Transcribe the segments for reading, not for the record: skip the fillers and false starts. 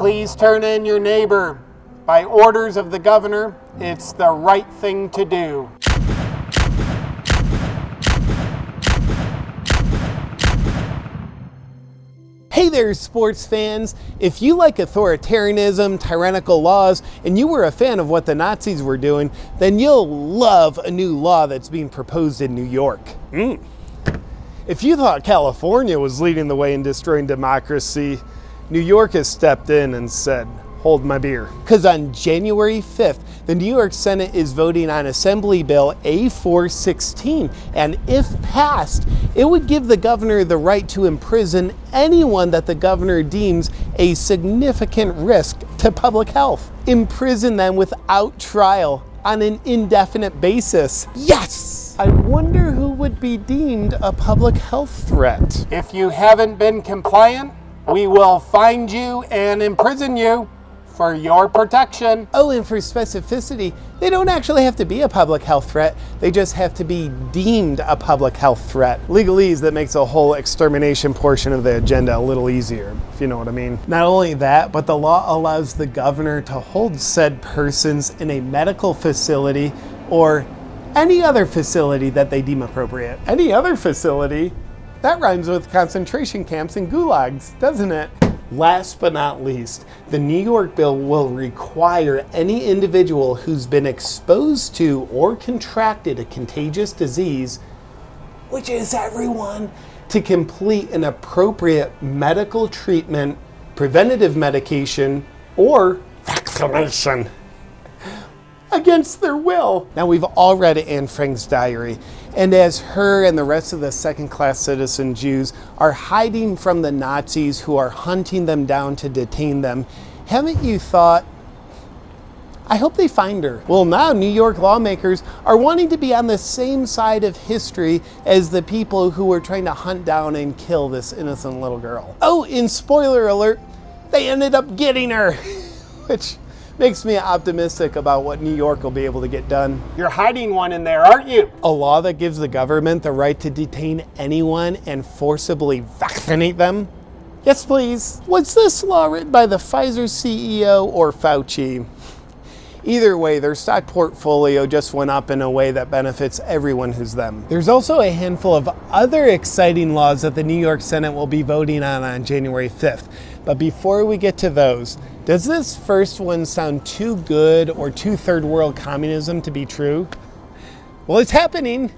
please turn in your neighbor. By orders of the governor, it's the right thing to do. Hey there, sports fans. If you like authoritarianism, tyrannical laws, and you were a fan of what the Nazis were doing, then you'll love a new law that's being proposed in New York. If you thought California was leading the way in destroying democracy, New York has stepped in and said, hold my beer. Because on January 5th, the New York Senate is voting on Assembly Bill A416, and if passed, it would give the governor the right to imprison anyone that the governor deems a significant risk to public health. Imprison them without trial on an indefinite basis. Yes! I wonder who would be deemed a public health threat. If you haven't been compliant, we will find you and imprison you for your protection. Oh, and for specificity, they don't actually have to be a public health threat. They just have to be deemed a public health threat. Legalese that makes the whole extermination portion of the agenda a little easier, if you know what I mean. Not only that, but the law allows the governor to hold said persons in a medical facility or any other facility that they deem appropriate. Any other facility? That rhymes with concentration camps and gulags, doesn't it? Last but not least, the New York bill will require any individual who's been exposed to or contracted a contagious disease, which is everyone, to complete an appropriate medical treatment, preventative medication, or vaccination against their will. Now, we've all read Anne Frank's diary, and as her and the rest of the second-class citizen Jews are hiding from the Nazis who are hunting them down to detain them, haven't you thought, I hope they find her? Well, now New York lawmakers are wanting to be on the same side of history as the people who were trying to hunt down and kill this innocent little girl. Oh, and spoiler alert, they ended up getting her, which makes me optimistic about what New York will be able to get done. You're hiding one in there, aren't you? A law that gives the government the right to detain anyone and forcibly vaccinate them? Yes, please. Was this law written by the Pfizer CEO or Fauci? Either way, their stock portfolio just went up in a way that benefits everyone who's them. There's also a handful of other exciting laws that the New York Senate will be voting on January 5th. But before we get to those, does this first one sound too good or too third world communism to be true? Well, it's happening.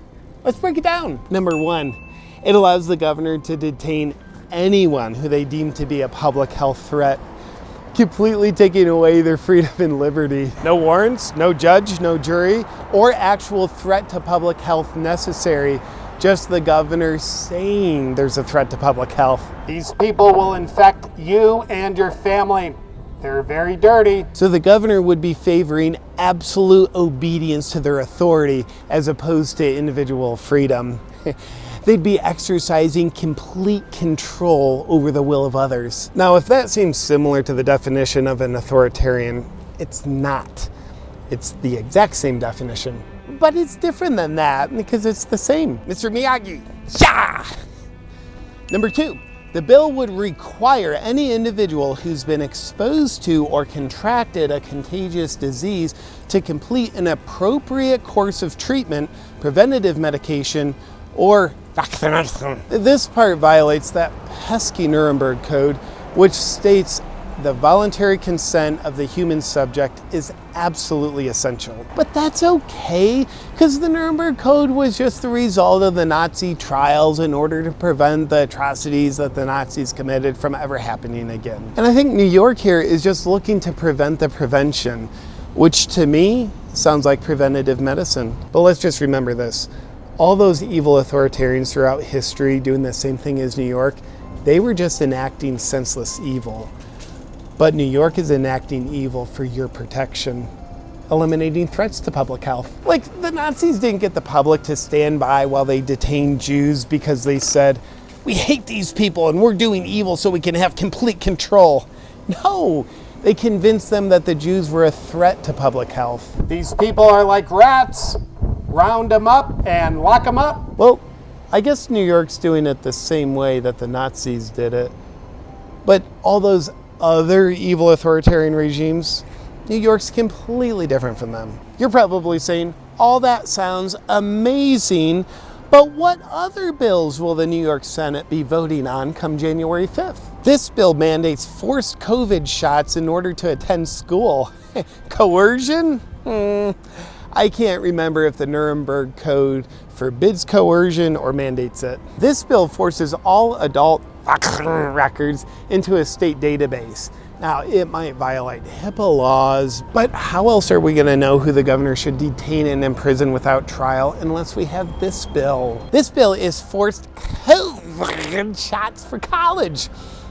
Let's break it down. Number one, it allows the governor to detain anyone who they deem to be a public health threat, completely taking away their freedom and liberty. No warrants, no judge, no jury, or actual threat to public health necessary. Just the governor saying there's a threat to public health. These people will infect you and your family. They're very dirty. So the governor would be favoring absolute obedience to their authority as opposed to individual freedom. They'd be exercising complete control over the will of others. Now, if that seems similar to the definition of an authoritarian, it's not. It's the exact same definition. But it's different than that because it's the same. Mr. Miyagi, yeah! Number two, the bill would require any individual who's been exposed to or contracted a contagious disease to complete an appropriate course of treatment, preventative medication, or vaccination. This part violates that pesky Nuremberg Code, which states the voluntary consent of the human subject is absolutely essential. But that's okay, because the Nuremberg Code was just the result of the Nazi trials in order to prevent the atrocities that the Nazis committed from ever happening again. And I think New York here is just looking to prevent the prevention, which to me sounds like preventative medicine. But let's just remember this. All those evil authoritarians throughout history doing the same thing as New York, they were just enacting senseless evil. But New York is enacting evil for your protection, eliminating threats to public health. Like, the Nazis didn't get the public to stand by while they detained Jews because they said, we hate these people and we're doing evil so we can have complete control. No, they convinced them that the Jews were a threat to public health. These people are like rats. Round them up and lock them up. Well, I guess New York's doing it the same way that the Nazis did it. But all those other evil authoritarian regimes, New York's completely different from them. You're probably saying, all that sounds amazing, but what other bills will the New York Senate be voting on come January 5th? This bill mandates forced COVID shots in order to attend school. Coercion? I can't remember if the Nuremberg Code forbids coercion or mandates it. This bill forces all adult records into a state database. Now, it might violate HIPAA laws, but how else are we going to know who the governor should detain and imprison without trial unless we have this bill? This bill is forced COVID shots for college,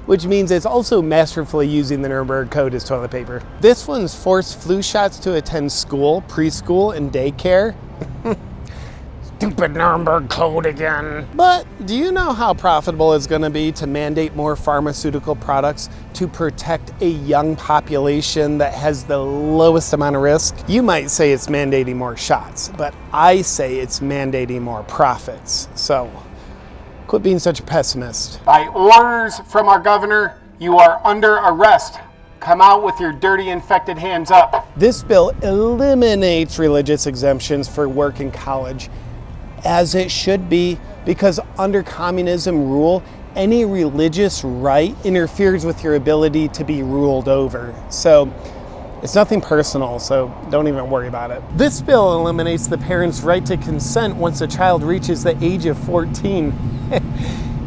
which means it's also masterfully using the Nuremberg Code as toilet paper. This one's forced flu shots to attend school, preschool, and daycare. Stupid Nuremberg Code again. But do you know how profitable it's going to be to mandate more pharmaceutical products to protect a young population that has the lowest amount of risk? You might say it's mandating more shots, but I say it's mandating more profits. So quit being such a pessimist. By orders from our governor, you are under arrest. Come out with your dirty, infected hands up. This bill eliminates religious exemptions for work in college, as it should be, because under communism rule, any religious right interferes with your ability to be ruled over. So it's nothing personal, so don't even worry about it. This bill eliminates the parent's right to consent once a child reaches the age of 14.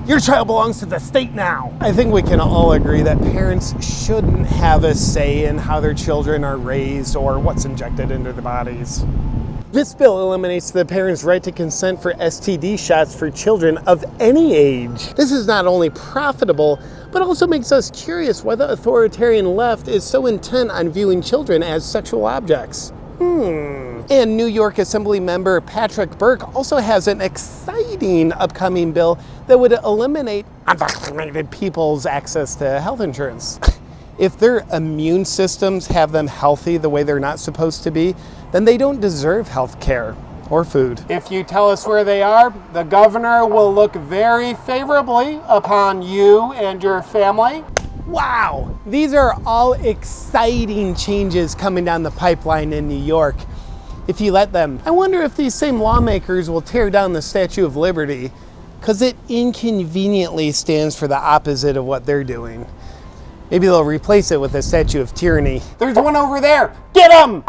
Your child belongs to the state now. I think we can all agree that parents shouldn't have a say in how their children are raised or what's injected into their bodies. This bill eliminates the parent's right to consent for STD shots for children of any age. This is not only profitable, but also makes us curious why the authoritarian left is so intent on viewing children as sexual objects. And New York Assembly member Patrick Burke also has an exciting upcoming bill that would eliminate unvaccinated people's access to health insurance. If their immune systems have them healthy the way they're not supposed to be, then they don't deserve health care or food. If you tell us where they are, the governor will look very favorably upon you and your family. Wow, these are all exciting changes coming down the pipeline in New York. If you let them. I wonder if these same lawmakers will tear down the Statue of Liberty, because it inconveniently stands for the opposite of what they're doing. Maybe they'll replace it with a statue of tyranny. There's one over there. Get him!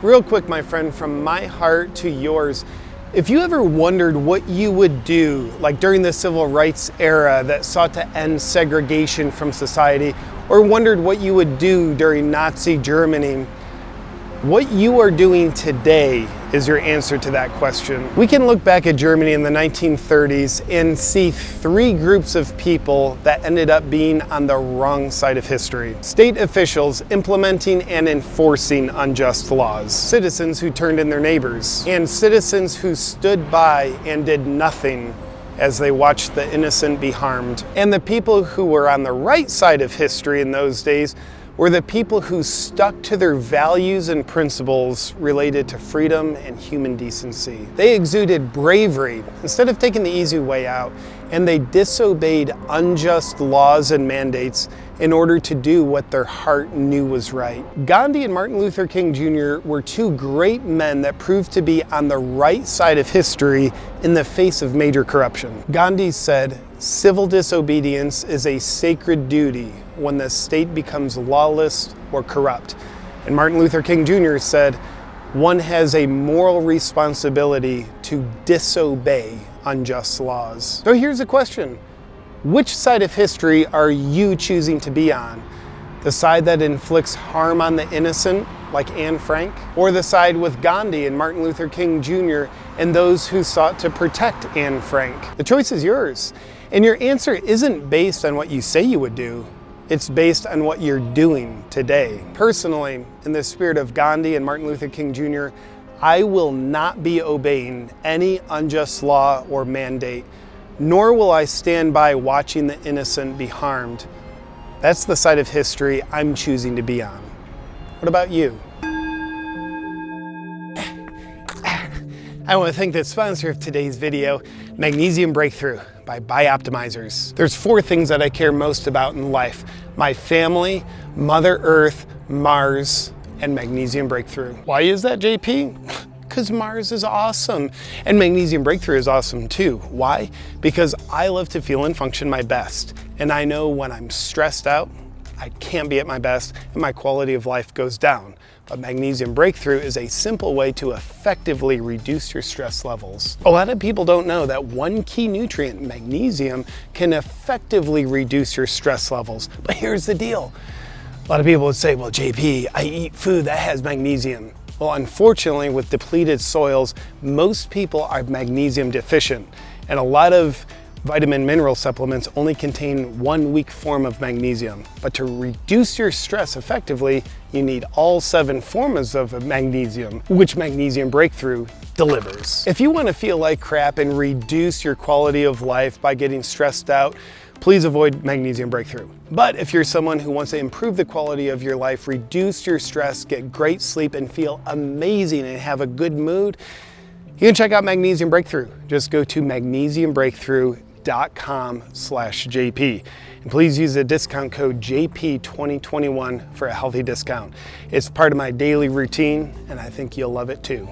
Real quick, my friend, from my heart to yours, if you ever wondered what you would do, like during the civil rights era that sought to end segregation from society, or wondered what you would do during Nazi Germany, what you are doing today is your answer to that question. We can look back at Germany in the 1930s and see three groups of people that ended up being on the wrong side of history. State officials implementing and enforcing unjust laws, citizens who turned in their neighbors, and citizens who stood by and did nothing as they watched the innocent be harmed. And the people who were on the right side of history in those days were the people who stuck to their values and principles related to freedom and human decency. They exuded bravery instead of taking the easy way out, and they disobeyed unjust laws and mandates in order to do what their heart knew was right. Gandhi and Martin Luther King Jr. were two great men that proved to be on the right side of history in the face of major corruption. Gandhi said, "Civil disobedience is a sacred duty when the state becomes lawless or corrupt." And Martin Luther King Jr. said, "One has a moral responsibility to disobey unjust laws." So here's a question. Which side of history are you choosing to be on? The side that inflicts harm on the innocent, like Anne Frank? Or the side with Gandhi and Martin Luther King Jr. and those who sought to protect Anne Frank? The choice is yours. And your answer isn't based on what you say you would do. It's based on what you're doing today. Personally, in the spirit of Gandhi and Martin Luther King Jr., I will not be obeying any unjust law or mandate, nor will I stand by watching the innocent be harmed. That's the side of history I'm choosing to be on. What about you? I want to thank the sponsor of today's video, Magnesium Breakthrough. by Bioptimizers. There's 4 things that I care most about in life: my family, Mother Earth, Mars, and Magnesium Breakthrough. Why is that, JP? Because Mars is awesome, and Magnesium Breakthrough is awesome too. Why? Because I love to feel and function my best, and I know when I'm stressed out, I can't be at my best and my quality of life goes down. But Magnesium Breakthrough is a simple way to effectively reduce your stress levels. A lot of people don't know that one key nutrient, magnesium, can effectively reduce your stress levels. But here's the deal. A lot of people would say, well, JP, I eat food that has magnesium. Well, unfortunately, with depleted soils, most people are magnesium deficient, and a lot of vitamin mineral supplements only contain one weak form of magnesium. But to reduce your stress effectively, you need all 7 forms of magnesium, which Magnesium Breakthrough delivers. If you want to feel like crap and reduce your quality of life by getting stressed out, please avoid Magnesium Breakthrough. But if you're someone who wants to improve the quality of your life, reduce your stress, get great sleep, and feel amazing and have a good mood, you can check out Magnesium Breakthrough. Just go to magnesiumbreakthrough.com/JP. And please use the discount code JP2021 for a healthy discount. It's part of my daily routine, and I think you'll love it too.